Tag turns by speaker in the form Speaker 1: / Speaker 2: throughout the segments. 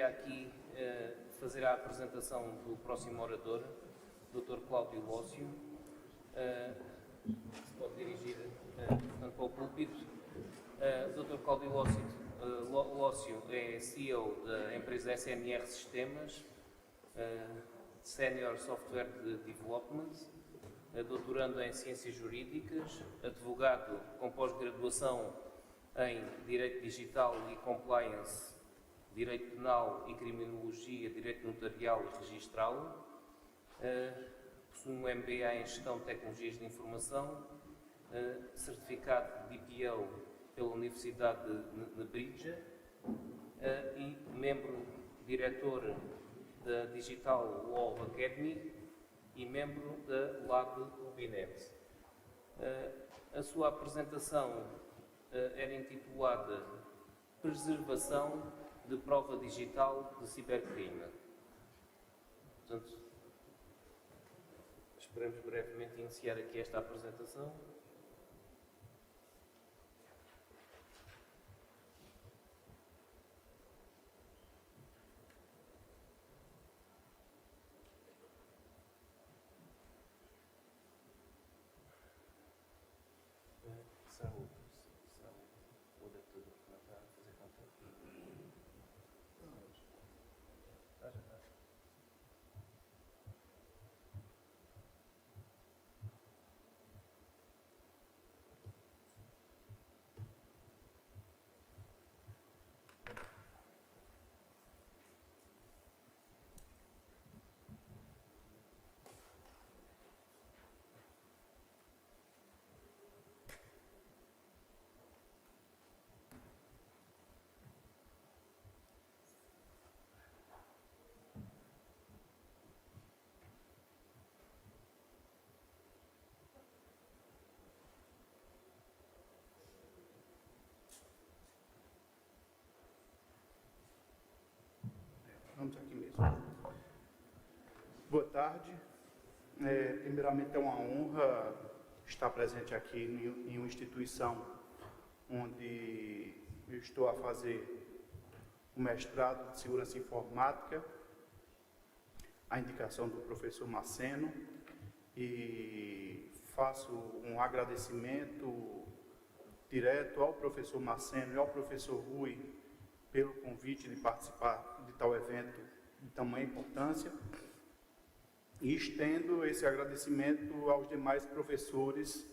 Speaker 1: queria aqui fazer a apresentação do próximo orador, Dr. Cláudio Lócio, que se pode dirigir portanto, para o púlpito. Dr. Cláudio Lócio é CEO da empresa SNR Sistemas, Senior Software Development, doutorando em Ciências Jurídicas, advogado com pós-graduação em Direito Digital e Compliance, Direito Penal e Criminologia, Direito Notarial e Registral, possui um MBA em Gestão de Tecnologias de Informação, certificado de DPO pela Universidade de Brija e membro diretor da Digital Law Academy e membro da Lab Ubinet. A sua apresentação era intitulada Preservação de Prova Digital de Cibercrime. Portanto, esperamos brevemente iniciar aqui esta apresentação.
Speaker 2: Vamos aqui mesmo. Boa tarde. Primeiramente é uma honra estar presente aqui em uma instituição onde eu estou a fazer o mestrado de Segurança Informática, a indicação do professor Maceno, e faço um agradecimento direto ao professor Maceno e ao professor Rui pelo convite de participar de tal evento de tamanha importância, e estendo esse agradecimento aos demais professores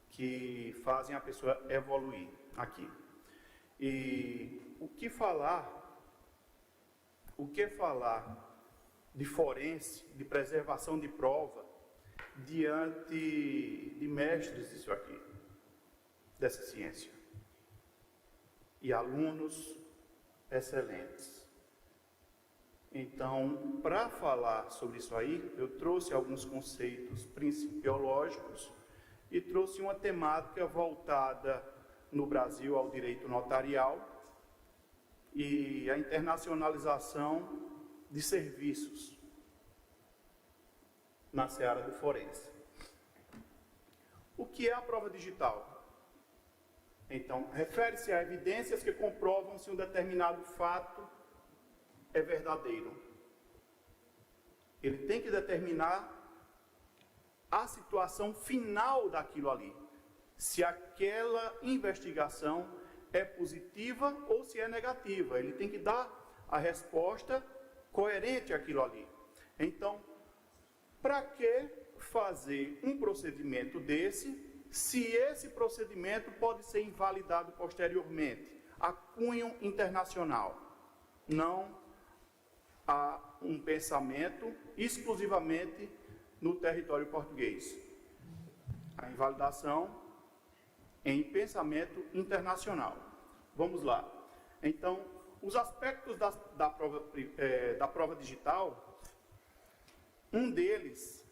Speaker 2: que fazem a pessoa evoluir aqui. E o que falar de forense, de preservação de prova, diante de mestres disso aqui, dessa ciência, e alunos excelentes. Então, para falar sobre isso aí, eu trouxe alguns conceitos principiológicos e trouxe uma temática voltada no Brasil ao direito notarial e a internacionalização de serviços na seara do forense. O que é a prova digital? Então, refere-se a evidências que comprovam se um determinado fato é verdadeiro. Ele tem que determinar a situação final daquilo ali. Se aquela investigação é positiva ou se é negativa. Ele tem que dar a resposta coerente àquilo ali. Então, para que fazer um procedimento desse, se esse procedimento pode ser invalidado posteriormente a cunho internacional? Não há um pensamento exclusivamente no território português. A invalidação em pensamento internacional. Vamos lá. Então, os aspectos da prova digital, um deles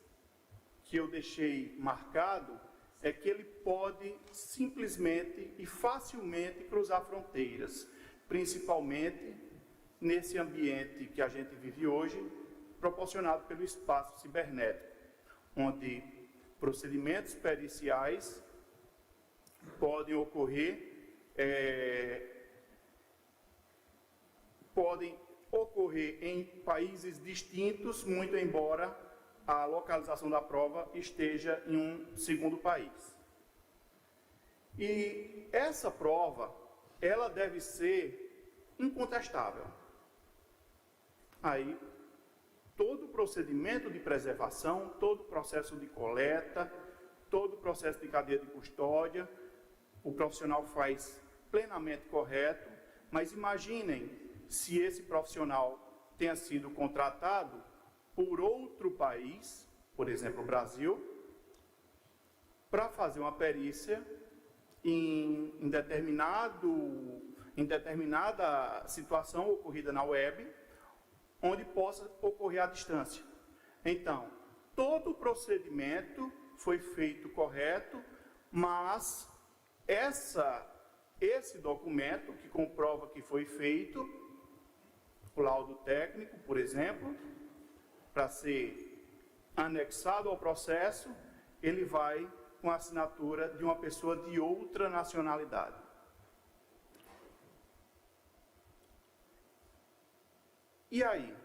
Speaker 2: que eu deixei marcado é que ele pode simplesmente e facilmente cruzar fronteiras, principalmente nesse ambiente que a gente vive hoje, proporcionado pelo espaço cibernético, onde procedimentos periciais podem ocorrer, podem ocorrer em países distintos, muito embora a localização da prova esteja em um segundo país. E essa prova, ela deve ser incontestável. Aí, todo o procedimento de preservação, todo o processo de coleta, todo o processo de cadeia de custódia, o profissional faz plenamente correto, mas imaginem se esse profissional tenha sido contratado por outro país, por exemplo, o Brasil, para fazer uma perícia em determinada situação ocorrida na web, onde possa ocorrer à distância. Então, todo o procedimento foi feito correto, mas esse documento que comprova que foi feito, o laudo técnico, por exemplo, para ser anexado ao processo, ele vai com a assinatura de uma pessoa de outra nacionalidade. E aí,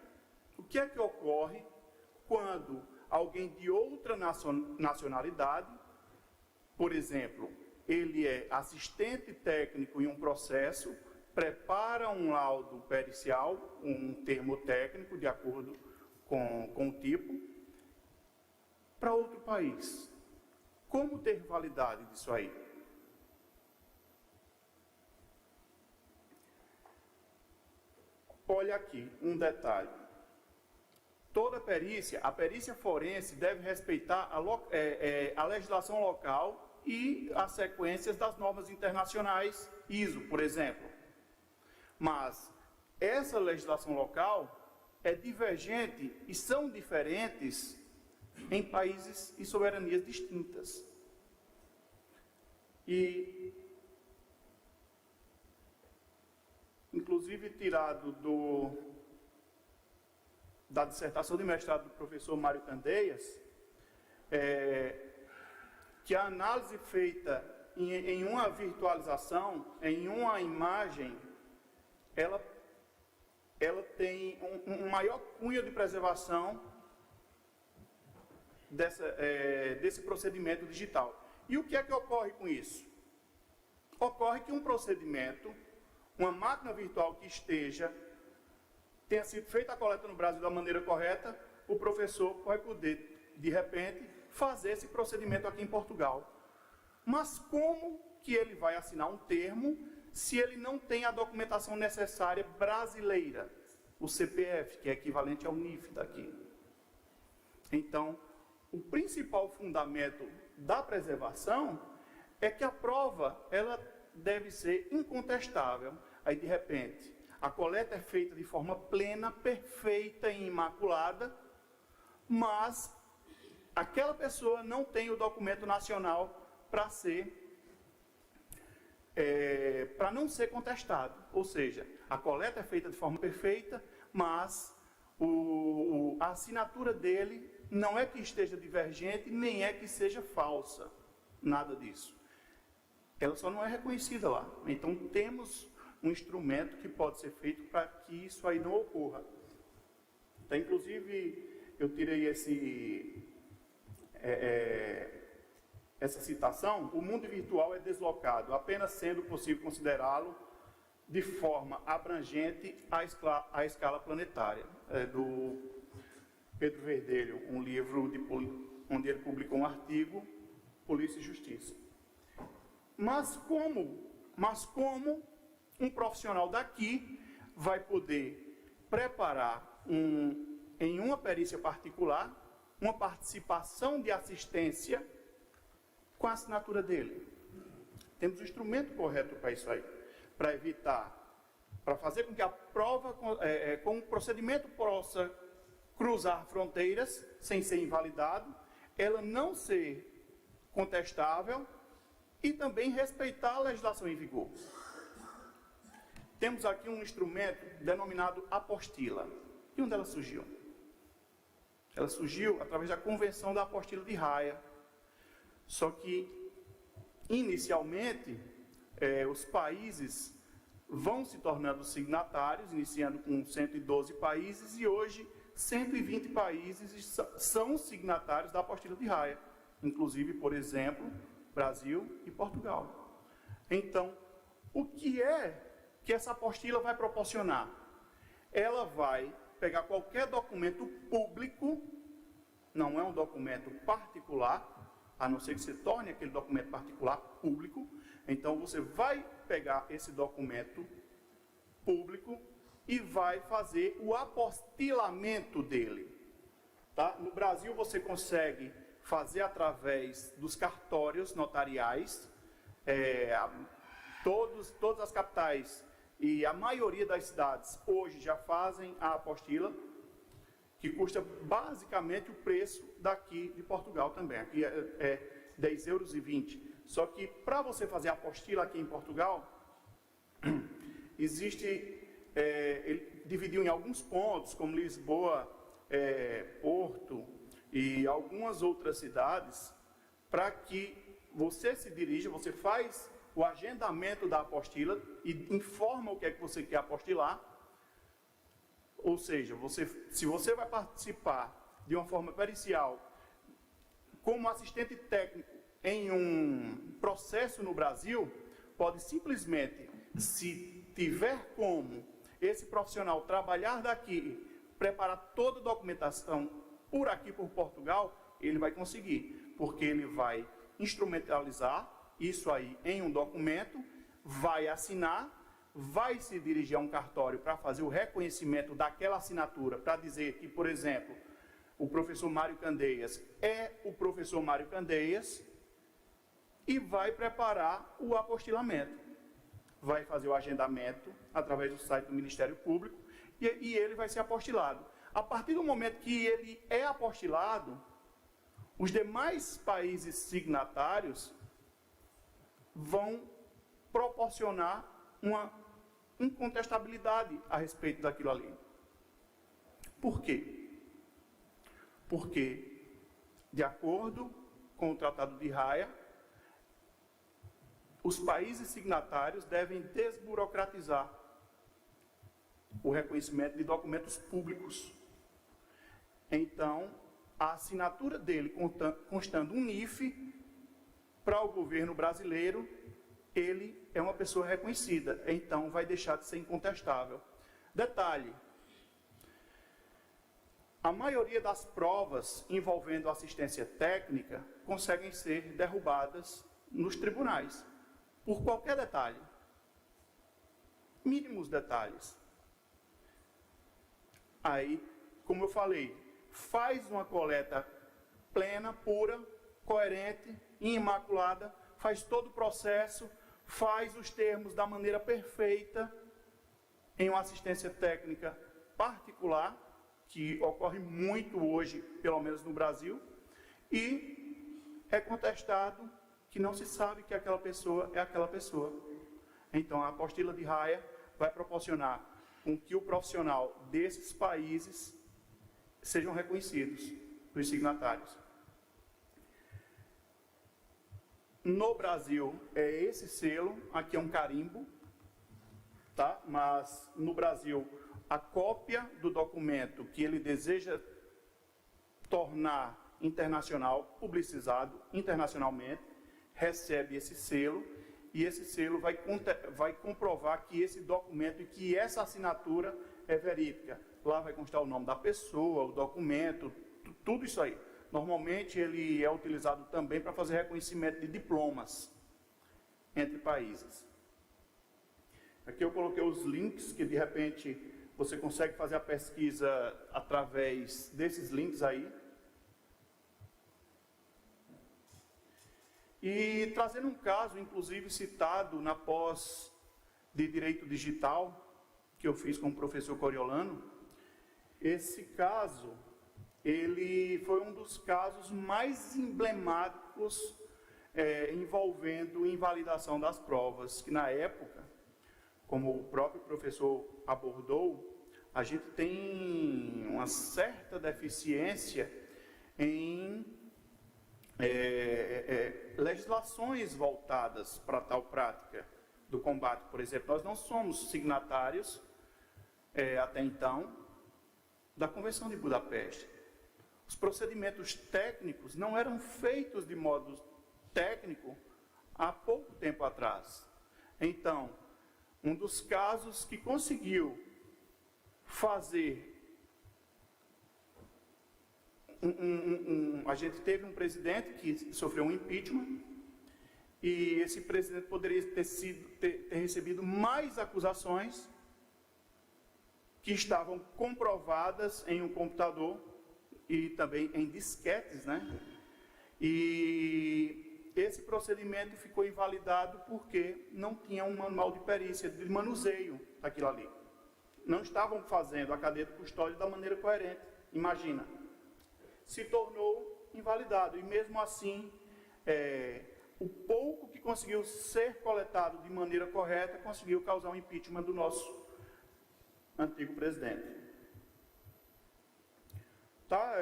Speaker 2: o que é que ocorre quando alguém de outra nacionalidade, por exemplo, ele é assistente técnico em um processo, prepara um laudo pericial, um termo técnico de acordo com o tipo, para outro país? Como ter validade disso aí? Olha aqui um detalhe. Toda perícia, a perícia forense deve respeitar a legislação local e as sequências das normas internacionais, ISO, por exemplo. Mas essa legislação local é divergente e são diferentes em países e soberanias distintas. E, inclusive, tirado da dissertação de mestrado do professor Mário Candeias, que a análise feita em uma virtualização, em uma imagem, ela tem um maior cunho de preservação desse procedimento digital. E o que é que ocorre com isso? Ocorre que um procedimento, uma máquina virtual que tenha sido feita a coleta no Brasil da maneira correta, o professor vai poder, de repente, fazer esse procedimento aqui em Portugal. Mas como que ele vai assinar um termo se ele não tem a documentação necessária brasileira, o CPF, que é equivalente ao NIF daqui? Então, o principal fundamento da preservação é que a prova ela deve ser incontestável. Aí, de repente, a coleta é feita de forma plena, perfeita e imaculada, mas aquela pessoa não tem o documento nacional para não ser contestado. Ou seja, a coleta é feita de forma perfeita, mas a assinatura dele não é que esteja divergente, nem é que seja falsa. Nada disso. Ela só não é reconhecida lá. Então, temos um instrumento que pode ser feito para que isso aí não ocorra. Então, inclusive, eu tirei essa citação: o mundo virtual é deslocado, apenas sendo possível considerá-lo de forma abrangente à escala planetária. Do Pedro Verdelho, um livro onde ele publicou um artigo, Polícia e Justiça. Mas como um profissional daqui vai poder preparar em uma perícia particular uma participação de assistência com a assinatura dele? Temos o instrumento correto para isso aí, para evitar, para fazer com que a prova, com o procedimento possa cruzar fronteiras sem ser invalidado, ela não ser contestável e também respeitar a legislação em vigor. Temos aqui um instrumento denominado apostila. E onde ela surgiu? Ela surgiu através da Convenção da Apostila de Haia. Só que, inicialmente, os países vão se tornando signatários, iniciando com 112 países, e hoje 120 países são signatários da Apostila de Haia, inclusive, por exemplo, Brasil e Portugal. Então, o que é que essa apostila vai proporcionar? Ela vai pegar qualquer documento público, não é um documento particular, a não ser que se torne aquele documento particular público. Então, você vai pegar esse documento público e vai fazer o apostilamento dele. Tá? No Brasil, você consegue fazer através dos cartórios notariais. Todas as capitais e a maioria das cidades hoje já fazem a apostila, que custa basicamente o preço daqui de Portugal também. Aqui é 10,20 euros. Só que para você fazer a apostila aqui em Portugal, ele dividiu em alguns pontos, como Lisboa, Porto e algumas outras cidades, para que você se dirija, você faz o agendamento da apostila e informa o que é que você quer apostilar. Ou seja, se você vai participar de uma forma pericial como assistente técnico em um processo no Brasil, pode simplesmente, se tiver como esse profissional trabalhar daqui, preparar toda a documentação por aqui, por Portugal, ele vai conseguir, porque ele vai instrumentalizar isso aí em um documento, vai assinar, vai se dirigir a um cartório para fazer o reconhecimento daquela assinatura, para dizer que, por exemplo, o professor Mário Candeias é o professor Mário Candeias, e vai preparar o apostilamento. Vai fazer o agendamento através do site do Ministério Público e ele vai ser apostilado. A partir do momento que ele é apostilado, os demais países signatários vão proporcionar uma incontestabilidade a respeito daquilo ali. Por quê? Porque, de acordo com o Tratado de Haia, os países signatários devem desburocratizar o reconhecimento de documentos públicos. Então, a assinatura dele constando um NIF, para o governo brasileiro, ele é uma pessoa reconhecida, então vai deixar de ser incontestável. Detalhe, a maioria das provas envolvendo assistência técnica conseguem ser derrubadas nos tribunais, por qualquer detalhe, mínimos detalhes. Aí, como eu falei, faz uma coleta plena, pura, coerente, imaculada, faz todo o processo, faz os termos da maneira perfeita, em uma assistência técnica particular, que ocorre muito hoje, pelo menos no Brasil, e é contestado que não se sabe que aquela pessoa é aquela pessoa. Então, a apostila de Haia vai proporcionar com que o profissional desses países sejam reconhecidos, os signatários. No Brasil, é esse selo, aqui é um carimbo, tá? Mas no Brasil, a cópia do documento que ele deseja tornar internacional, publicizado internacionalmente, recebe esse selo, e esse selo vai comprovar que esse documento e que essa assinatura é verídica. Lá vai constar o nome da pessoa, o documento, tudo isso aí. Normalmente ele é utilizado também para fazer reconhecimento de diplomas entre países. Aqui eu coloquei os links, que de repente você consegue fazer a pesquisa através desses links aí. E trazendo um caso, inclusive citado na pós de Direito Digital, que eu fiz com o professor Coriolano, esse caso, ele foi um dos casos mais emblemáticos envolvendo invalidação das provas, que na época, como o próprio professor abordou, a gente tem uma certa deficiência em legislações voltadas para tal prática. do combate, por exemplo. Nós não somos signatários, até então, da Convenção de Budapeste. Os procedimentos técnicos não eram feitos de modo técnico há pouco tempo atrás. Então, um dos casos que conseguiu fazer... a gente teve um presidente que sofreu um impeachment, e esse presidente poderia ter recebido mais acusações que estavam comprovadas em um computador e também em disquetes, né? E esse procedimento ficou invalidado porque não tinha um manual de perícia, de manuseio daquilo ali. Não estavam fazendo a cadeia de custódia da maneira coerente, imagina. Se tornou invalidado, e mesmo assim, o pouco que conseguiu ser coletado de maneira correta, conseguiu causar um impeachment do nosso antigo presidente. Tá?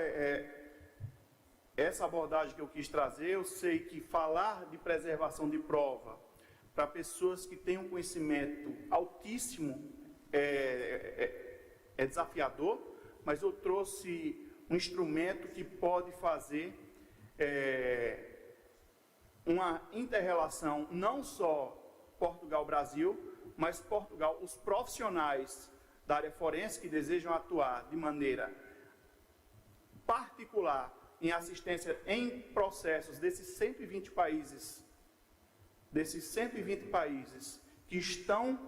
Speaker 2: Essa abordagem que eu quis trazer, eu sei que falar de preservação de prova para pessoas que têm um conhecimento altíssimo é desafiador, mas eu trouxe um instrumento que pode fazer uma inter-relação, não só Portugal-Brasil, mas Portugal, os profissionais da área forense que desejam atuar de maneira particular em assistência em processos desses 120 países que estão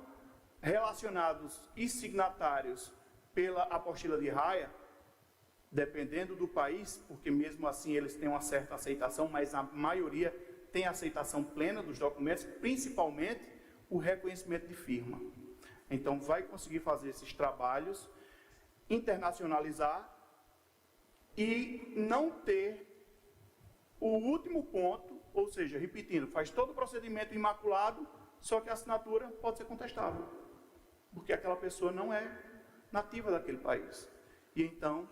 Speaker 2: relacionados e signatários pela apostila de Haia, dependendo do país, porque mesmo assim eles têm uma certa aceitação, mas a maioria tem aceitação plena dos documentos, principalmente o reconhecimento de firma. Então, vai conseguir fazer esses trabalhos, internacionalizar e não ter o último ponto, ou seja, repetindo, faz todo o procedimento imaculado, só que a assinatura pode ser contestável, porque aquela pessoa não é nativa daquele país. E então,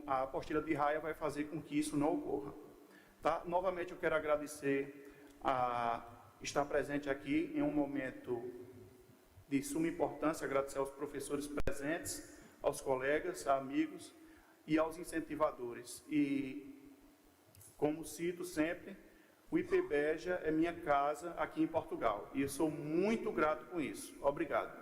Speaker 2: a apostila de Haia vai fazer com que isso não ocorra. Tá? Novamente, eu quero agradecer a estar presente aqui em um momento de suma importância, agradecer aos professores presentes, aos colegas, a amigos e aos incentivadores. E, como cito sempre, o IPBEJA é minha casa aqui em Portugal. E eu sou muito grato com isso. Obrigado.